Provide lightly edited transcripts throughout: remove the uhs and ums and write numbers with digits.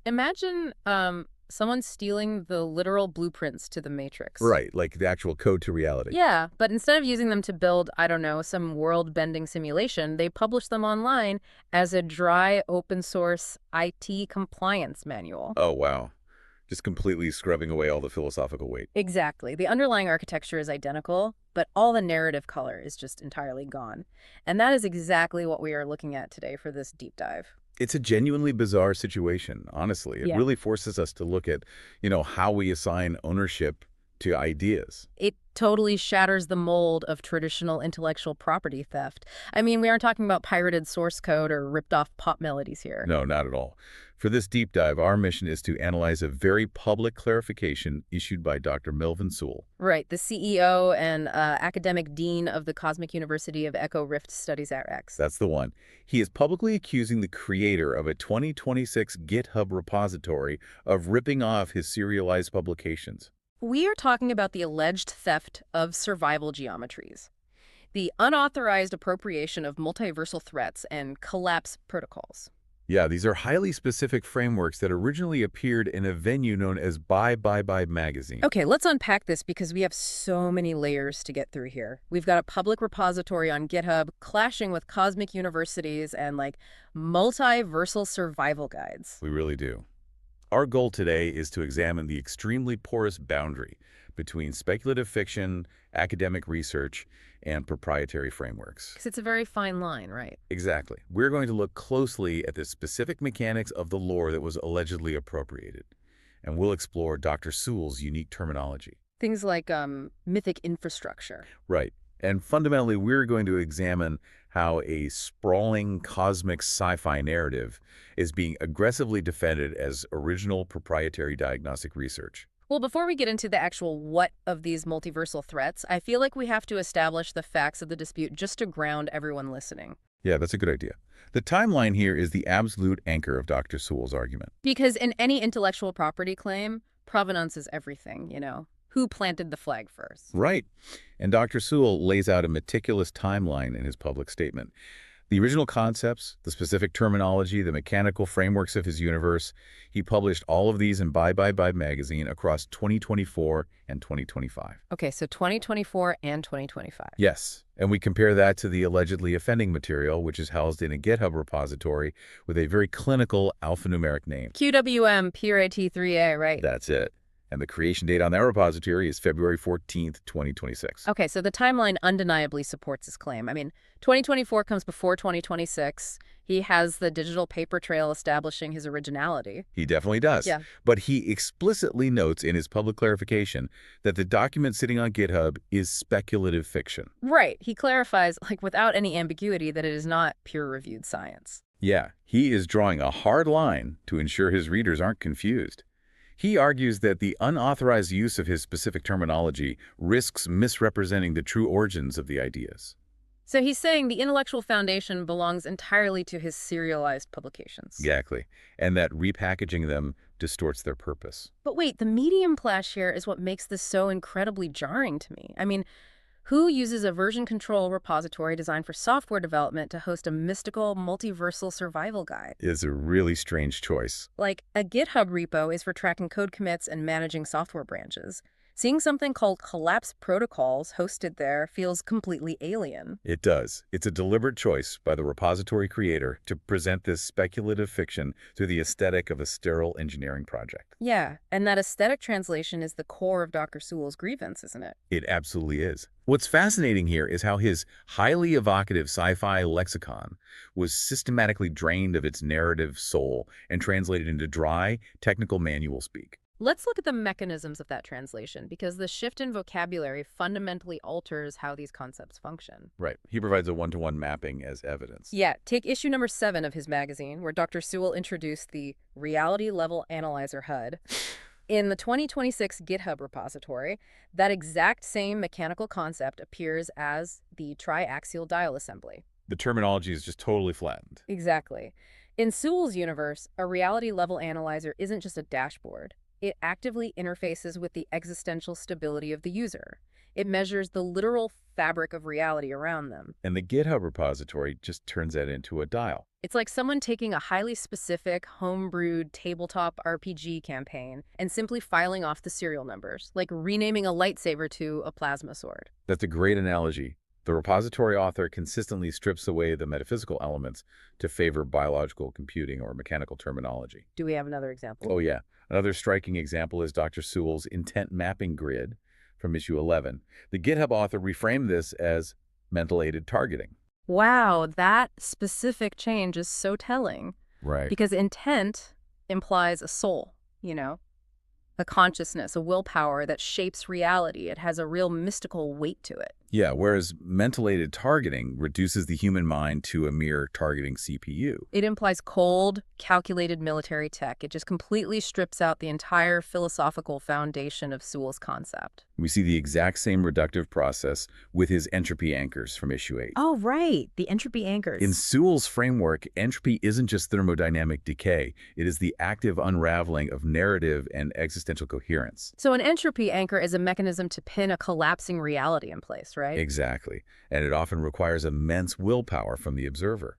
Imagine someone stealing the literal blueprints to the Matrix. Right, like the actual code to reality. Yeah, but instead of using them to build, I don't know, some world-bending simulation, they publish them online as a dry, open-source IT compliance manual. Oh, wow. Just completely scrubbing away all the philosophical weight. Exactly. The underlying architecture is identical, but all the narrative color is just entirely gone. And that is exactly what we are looking at today for this deep dive. It's a genuinely bizarre situation, honestly. It Yeah. really forces us to look at, how we assign ownership to ideas. It totally shatters the mold of traditional intellectual property theft. I mean, we aren't talking about pirated source code or ripped-off pop melodies here. No, not at all. For this deep dive, our mission is to analyze a very public clarification issued by Dr. Melvin Sewell. Right, the CEO and academic dean of the Cosmic University of Echo Rift Studies at X. That's the one. He is publicly accusing the creator of a 2026 GitHub repository of ripping off his serialized publications. We are talking about the alleged theft of survival geometries, the unauthorized appropriation of multiversal threats and collapse protocols. Yeah, these are highly specific frameworks that originally appeared in a venue known as Bibebibebibe Magazine. Okay, let's unpack this because we have so many layers to get through here. We've got a public repository on GitHub clashing with cosmic universities and multiversal survival guides. We really do. Our goal today is to examine the extremely porous boundary between speculative fiction, academic research, and proprietary frameworks. Because it's a very fine line, right? Exactly. We're going to look closely at the specific mechanics of the lore that was allegedly appropriated, and we'll explore Dr. Sewell's unique terminology. Things like mythic infrastructure. Right. And fundamentally, we're going to examine how a sprawling cosmic sci-fi narrative is being aggressively defended as original proprietary diagnostic research. Well, before we get into the actual what of these multiversal threats, I feel like we have to establish the facts of the dispute just to ground everyone listening. Yeah, that's a good idea. The timeline here is the absolute anchor of Dr. Sewell's argument. Because in any intellectual property claim, provenance is everything, you know. Who planted the flag first? Right. And Dr. Sewell lays out a meticulous timeline in his public statement. The original concepts, the specific terminology, the mechanical frameworks of his universe, he published all of these in Bibebibebibe Magazine across 2024 and 2025. Okay, so 2024 and 2025. Yes, and we compare that to the allegedly offending material, which is housed in a GitHub repository with a very clinical alphanumeric name. QWM PRAT3A, right? That's it. And the creation date on that repository is February 14th, 2026. Okay, so the timeline undeniably supports his claim. I mean, 2024 comes before 2026. He has the digital paper trail establishing his originality. He definitely does. Yeah. But he explicitly notes in his public clarification that the document sitting on GitHub is speculative fiction. Right. He clarifies, without any ambiguity, that it is not peer-reviewed science. Yeah, he is drawing a hard line to ensure his readers aren't confused. He argues that the unauthorized use of his specific terminology risks misrepresenting the true origins of the ideas. So he's saying the intellectual foundation belongs entirely to his serialized publications. Exactly. And that repackaging them distorts their purpose. But wait, the medium clash here is what makes this so incredibly jarring to me. I mean, who uses a version control repository designed for software development to host a mystical, multiversal survival guide? It's a really strange choice. Like, a GitHub repo is for tracking code commits and managing software branches. Seeing something called collapse protocols hosted there feels completely alien. It does. It's a deliberate choice by the repository creator to present this speculative fiction through the aesthetic of a sterile engineering project. Yeah, and that aesthetic translation is the core of Dr. Sewell's grievance, isn't it? It absolutely is. What's fascinating here is how his highly evocative sci-fi lexicon was systematically drained of its narrative soul and translated into dry, technical manual speak. Let's look at the mechanisms of that translation, because the shift in vocabulary fundamentally alters how these concepts function. Right. He provides a one-to-one mapping as evidence. Yeah, take issue number 7 of his magazine, where Dr. Sewell introduced the reality level analyzer HUD. In the 2026 GitHub repository, that exact same mechanical concept appears as the Tri-Axial Dial Assembly. The terminology is just totally flattened. Exactly. In Sewell's universe, a reality level analyzer isn't just a dashboard. It actively interfaces with the existential stability of the user. It measures the literal fabric of reality around them. And the GitHub repository just turns that into a dial. It's like someone taking a highly specific, homebrewed tabletop RPG campaign and simply filing off the serial numbers, like renaming a lightsaber to a plasma sword. That's a great analogy. The repository author consistently strips away the metaphysical elements to favor biological computing or mechanical terminology. Do we have another example? Oh, yeah. Another striking example is Dr. Sewell's intent mapping grid from issue 11. The GitHub author reframed this as mental-aided targeting. Wow, that specific change is so telling. Right. Because intent implies a soul, a consciousness, a willpower that shapes reality. It has a real mystical weight to it. Yeah, whereas mental-aided targeting reduces the human mind to a mere targeting CPU. It implies cold, calculated military tech. It just completely strips out the entire philosophical foundation of Sewell's concept. We see the exact same reductive process with his entropy anchors from issue 8. Oh, right, the entropy anchors. In Sewell's framework, entropy isn't just thermodynamic decay. It is the active unraveling of narrative and existential coherence. So an entropy anchor is a mechanism to pin a collapsing reality in place, right? Exactly. And it often requires immense willpower from the observer.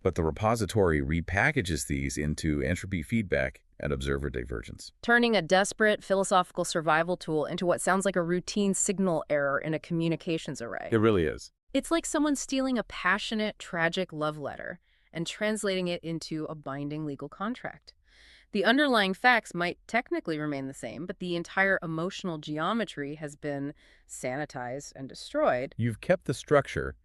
But the repository repackages these into entropy feedback and observer divergence, turning a desperate philosophical survival tool into what sounds like a routine signal error in a communications array. It really is. It's like someone stealing a passionate, tragic love letter and translating it into a binding legal contract. The underlying facts might technically remain the same, but the entire emotional geometry has been sanitized and destroyed. You've kept the structure,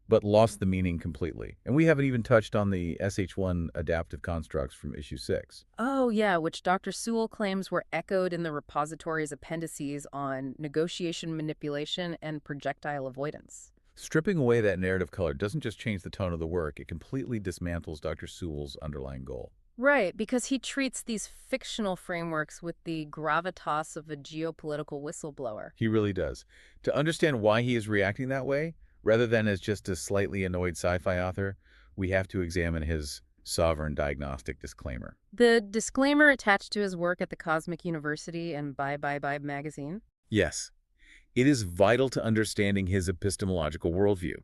but lost the meaning completely. And we haven't even touched on the SH1 adaptive constructs from issue 6. Oh, yeah, which Dr. Sewell claims were echoed in the repository's appendices on negotiation manipulation and projectile avoidance. Stripping away that narrative color doesn't just change the tone of the work, it completely dismantles Dr. Sewell's underlying goal. Right, because he treats these fictional frameworks with the gravitas of a geopolitical whistleblower. He really does. To understand why he is reacting that way, rather than as just a slightly annoyed sci-fi author, we have to examine his sovereign diagnostic disclaimer. The disclaimer attached to his work at the Cosmic University and Bibebibebibe Magazine? Yes. It is vital to understanding his epistemological worldview.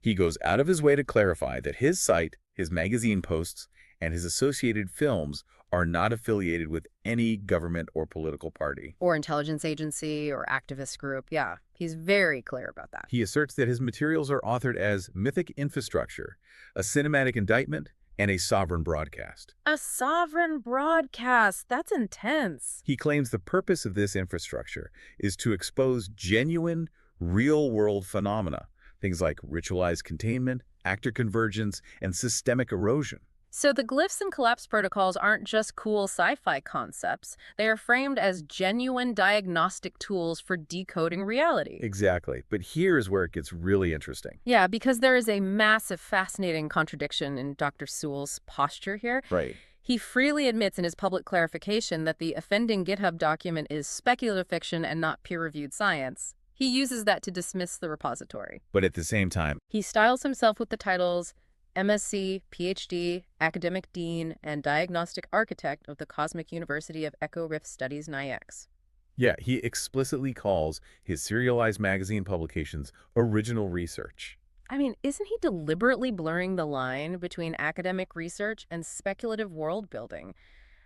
He goes out of his way to clarify that his site, his magazine posts, and his associated films are not affiliated with any government or political party. Or intelligence agency or activist group. Yeah, he's very clear about that. He asserts that his materials are authored as mythic infrastructure, a cinematic indictment, and a sovereign broadcast. A sovereign broadcast? That's intense. He claims the purpose of this infrastructure is to expose genuine, real-world phenomena, things like ritualized containment, actor convergence, and systemic erosion. So the glyphs and collapse protocols aren't just cool sci-fi concepts. They are framed as genuine diagnostic tools for decoding reality. Exactly. But here's where it gets really interesting. Yeah, because there is a massive, fascinating contradiction in Dr. Sewell's posture here. Right. He freely admits in his public clarification that the offending GitHub document is speculative fiction and not peer-reviewed science. He uses that to dismiss the repository. But at the same time, he styles himself with the titles M.Sc, Ph.D., Academic Dean, and Diagnostic Architect of the Cosmic University of Echo Rift Studies NIX. Yeah, he explicitly calls his serialized magazine publications original research. I mean, isn't he deliberately blurring the line between academic research and speculative world building?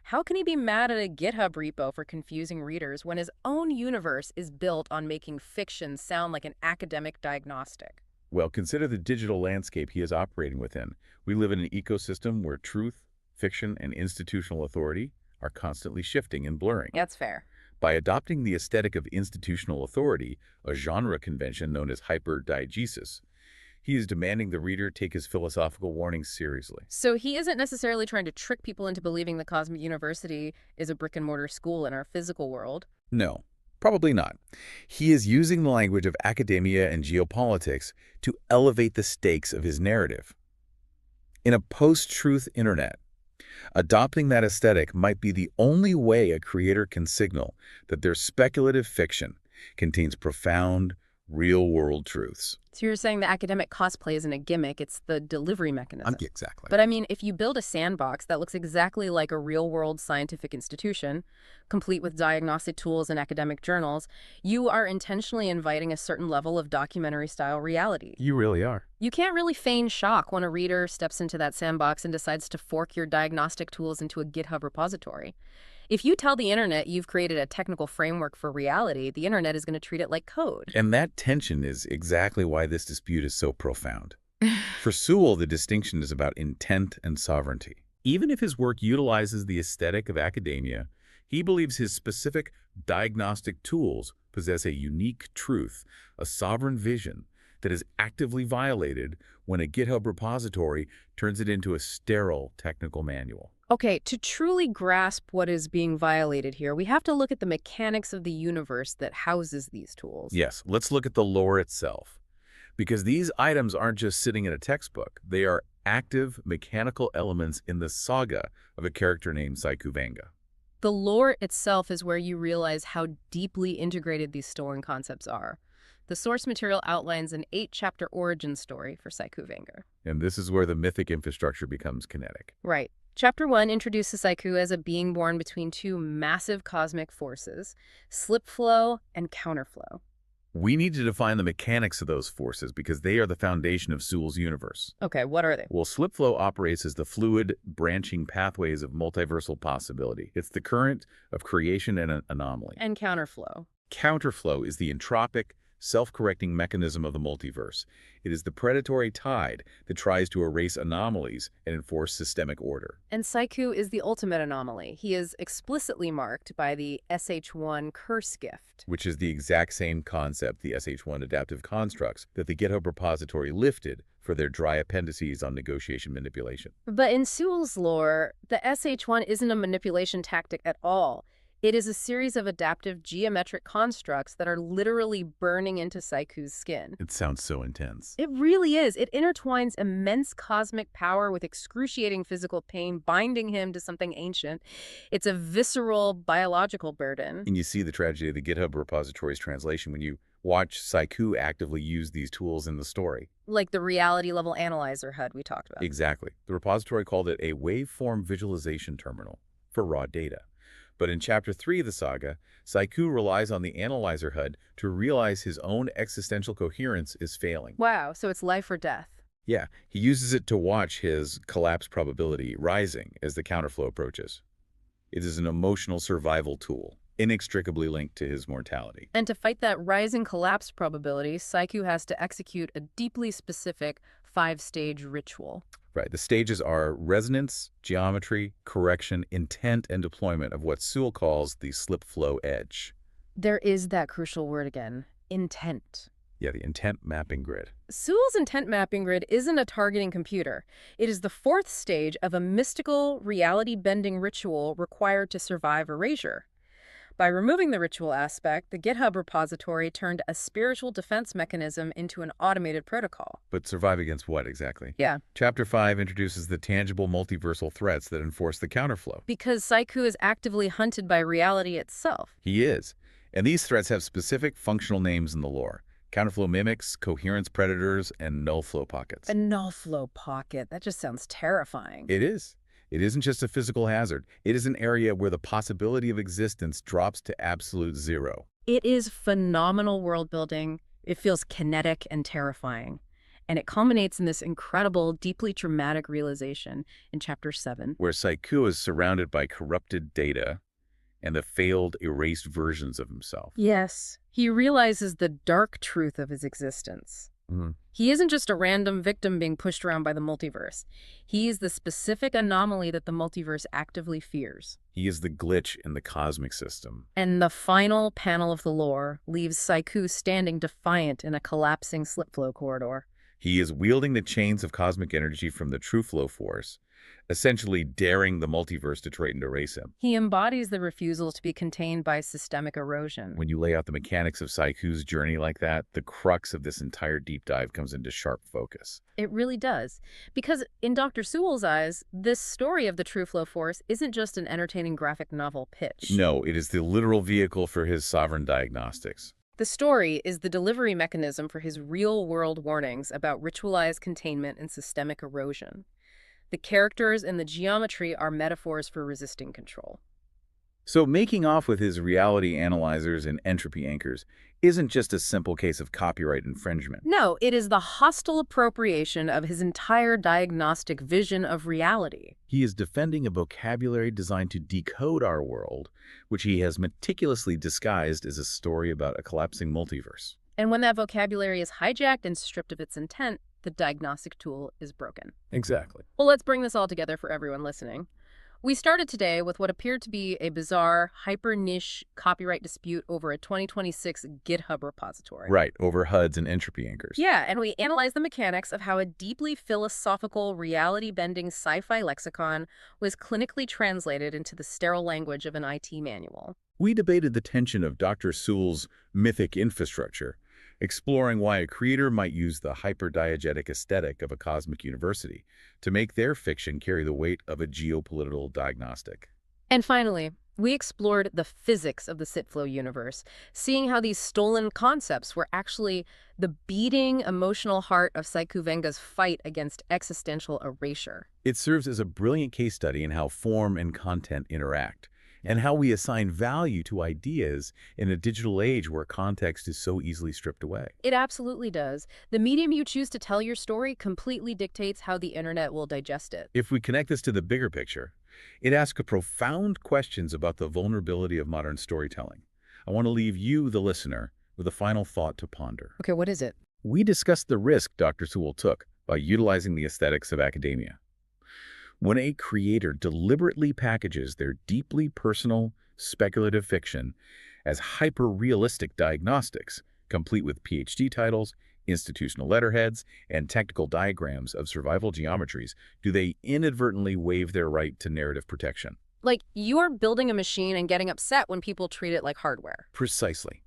How can he be mad at a GitHub repo for confusing readers when his own universe is built on making fiction sound like an academic diagnostic? Well, consider the digital landscape he is operating within. We live in an ecosystem where truth, fiction, and institutional authority are constantly shifting and blurring. That's fair. By adopting the aesthetic of institutional authority, a genre convention known as hyperdiegesis, he is demanding the reader take his philosophical warnings seriously. So he isn't necessarily trying to trick people into believing the Cosmic University is a brick-and-mortar school in our physical world. No. Probably not. He is using the language of academia and geopolitics to elevate the stakes of his narrative. In a post-truth internet, adopting that aesthetic might be the only way a creator can signal that their speculative fiction contains profound, real-world truths. So you're saying the academic cosplay isn't a gimmick, it's the delivery mechanism. Exactly. But I mean, if you build a sandbox that looks exactly like a real-world scientific institution, complete with diagnostic tools and academic journals, you are intentionally inviting a certain level of documentary-style reality. You really are. You can't really feign shock when a reader steps into that sandbox and decides to fork your diagnostic tools into a GitHub repository. If you tell the internet you've created a technical framework for reality, the internet is going to treat it like code. And that tension is exactly why this dispute is so profound. For Sewell, the distinction is about intent and sovereignty. Even if his work utilizes the aesthetic of academia, he believes his specific diagnostic tools possess a unique truth, a sovereign vision that is actively violated when a GitHub repository turns it into a sterile technical manual. Okay, to truly grasp what is being violated here, we have to look at the mechanics of the universe that houses these tools. Yes, let's look at the lore itself. Because these items aren't just sitting in a textbook, they are active mechanical elements in the saga of a character named Saikou Venga. The lore itself is where you realize how deeply integrated these stolen concepts are. The source material outlines an 8-chapter origin story for Saikou Venga. And this is where the mythic infrastructure becomes kinetic. Right. Chapter 1 introduces Saikou as a being born between two massive cosmic forces, slip flow and counterflow. We need to define the mechanics of those forces because they are the foundation of Sewell's universe. Okay, what are they? Well, slip flow operates as the fluid, branching pathways of multiversal possibility. It's the current of creation and an anomaly. And counterflow. Counterflow is the entropic, self-correcting mechanism of the multiverse. It is the predatory tide that tries to erase anomalies and enforce systemic order. And Saikou is the ultimate anomaly. He is explicitly marked by the SH1 curse gift. Which is the exact same concept, the SH1 adaptive constructs, that the GitHub repository lifted for their dry appendices on negotiation manipulation. But in Sewell's lore, the SH1 isn't a manipulation tactic at all. It is a series of adaptive geometric constructs that are literally burning into Saikou's skin. It sounds so intense. It really is. It intertwines immense cosmic power with excruciating physical pain, binding him to something ancient. It's a visceral biological burden. And you see the tragedy of the GitHub repository's translation when you watch Saikou actively use these tools in the story. Like the reality level analyzer HUD we talked about. Exactly. The repository called it a waveform visualization terminal for raw data. But in Chapter 3 of the saga, Saikou relies on the Analyzer HUD to realize his own existential coherence is failing. Wow, so it's life or death. Yeah, he uses it to watch his collapse probability rising as the counterflow approaches. It is an emotional survival tool, inextricably linked to his mortality. And to fight that rising collapse probability, Saikou has to execute a deeply specific 5-stage ritual. Right. The stages are resonance, geometry, correction, intent, and deployment of what Sewell calls the slip flow edge. There is that crucial word again, intent. Yeah, the intent mapping grid. Sewell's intent mapping grid isn't a targeting computer. It is the 4th stage of a mystical, reality-bending ritual required to survive erasure. By removing the ritual aspect, the GitHub repository turned a spiritual defense mechanism into an automated protocol. But survive against what exactly? Yeah. Chapter 5 introduces the tangible multiversal threats that enforce the counterflow. Because Saikou is actively hunted by reality itself. He is. And these threats have specific functional names in the lore. Counterflow mimics, coherence predators, and null flow pockets. A null flow pocket. That just sounds terrifying. It is. It isn't just a physical hazard. It is an area where the possibility of existence drops to absolute zero. It is phenomenal world building. It feels kinetic and terrifying. And it culminates in this incredible, deeply traumatic realization in Chapter 7. Where Saikou is surrounded by corrupted data and the failed, erased versions of himself. Yes. He realizes the dark truth of his existence. He isn't just a random victim being pushed around by the multiverse. He is the specific anomaly that the multiverse actively fears. He is the glitch in the cosmic system. And the final panel of the lore leaves Saikou standing defiant in a collapsing slip flow corridor. He is wielding the chains of cosmic energy from the true flow force, essentially daring the multiverse to try and erase him. He embodies the refusal to be contained by systemic erosion. When you lay out the mechanics of Saikou's journey like that, the crux of this entire deep dive comes into sharp focus. It really does. Because in Dr. Sewell's eyes, this story of the true flow force isn't just an entertaining graphic novel pitch. No, it is the literal vehicle for his sovereign diagnostics. The story is the delivery mechanism for his real-world warnings about ritualized containment and systemic erosion. The characters and the geometry are metaphors for resisting control. So making off with his reality analyzers and entropy anchors isn't just a simple case of copyright infringement. No, it is the hostile appropriation of his entire diagnostic vision of reality. He is defending a vocabulary designed to decode our world, which he has meticulously disguised as a story about a collapsing multiverse. And when that vocabulary is hijacked and stripped of its intent, the diagnostic tool is broken. Exactly. Well, let's bring this all together for everyone listening. We started today with what appeared to be a bizarre, hyper-niche copyright dispute over a 2026 GitHub repository. Right, over HUDs and entropy anchors. Yeah, and we analyzed the mechanics of how a deeply philosophical, reality-bending sci-fi lexicon was clinically translated into the sterile language of an IT manual. We debated the tension of Dr. Sewell's mythic infrastructure, exploring why a creator might use the hyperdiegetic aesthetic of a cosmic university to make their fiction carry the weight of a geopolitical diagnostic. And finally, we explored the physics of the Sitflow universe, seeing how these stolen concepts were actually the beating emotional heart of Saikou Venga's fight against existential erasure. It serves as a brilliant case study in how form and content interact, and how we assign value to ideas in a digital age where context is so easily stripped away. It absolutely does. The medium you choose to tell your story completely dictates how the internet will digest it. If we connect this to the bigger picture, it asks profound questions about the vulnerability of modern storytelling. I want to leave you, the listener, with a final thought to ponder. Okay, what is it? We discussed the risk Dr. Sewell took by utilizing the aesthetics of academia. When a creator deliberately packages their deeply personal, speculative fiction as hyper-realistic diagnostics, complete with Ph.D. titles, institutional letterheads, and technical diagrams of survival geometries, do they inadvertently waive their right to narrative protection? Like, you're building a machine and getting upset when people treat it like hardware. Precisely.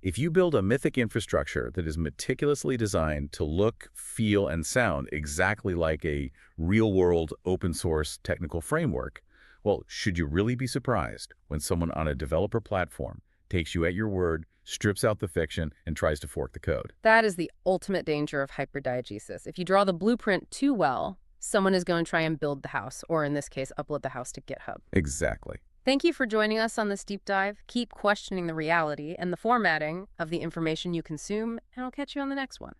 If you build a mythic infrastructure that is meticulously designed to look, feel, and sound exactly like a real-world, open-source technical framework, well, should you really be surprised when someone on a developer platform takes you at your word, strips out the fiction, and tries to fork the code? That is the ultimate danger of hyperdiegesis. If you draw the blueprint too well, someone is going to try and build the house, or in this case, upload the house to GitHub. Exactly. Thank you for joining us on this deep dive. Keep questioning the reality and the formatting of the information you consume, and I'll catch you on the next one.